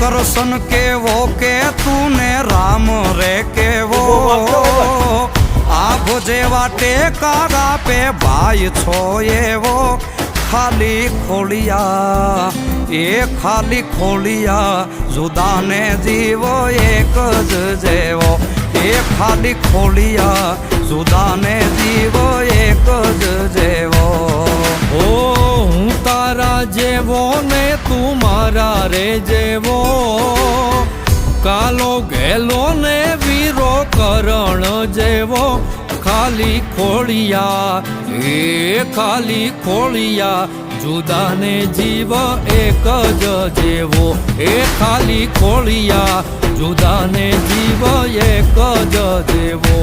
કરશન કેવો કે તુને રામ રે કેવો આભ જેવા ટેકા પે ભાઈ છો એવો ખાલી ખોલિયા એ ખાલી ખોલિયા જુદાને જીવો એક જ જેવો એ ખાલી ખોલિયા જુદાને જીવો એક જ જેવો ઓ હું તારા જેવો ને તું મારા રે જેવો કાલો ગેલો ને વીરો કરણ જેવો ખાલી ખોળિયા એ ખાલી ખોળિયા જુદાને જીવ એક જ જેવો એ ખાલી ખોળિયા જુદાને જીવ એક જ જેવો